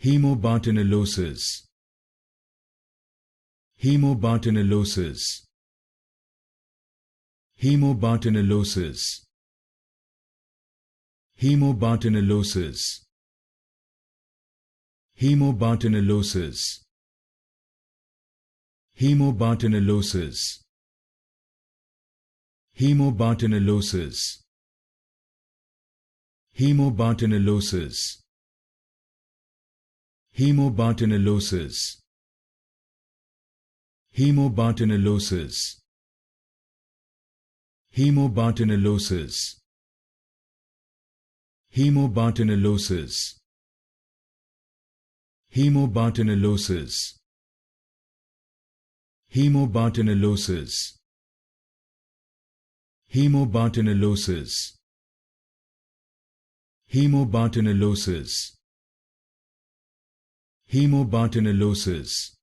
Hemobartonellosis. Hemobartonellosis. Hemobartonellosis. Hemobartonellosis. Hemobartonellosis. Hemobartonellosis. Hemobartonellosis. Hemobartonellosis. Hemobartonellosis. Hemobartonellosis. Hemobartonellosis. Hemobartonellosis. Hemobartonellosis. Hemobartonellosis. Hemobartonellosis. Hemobartonellosis. Hemobartonellosis.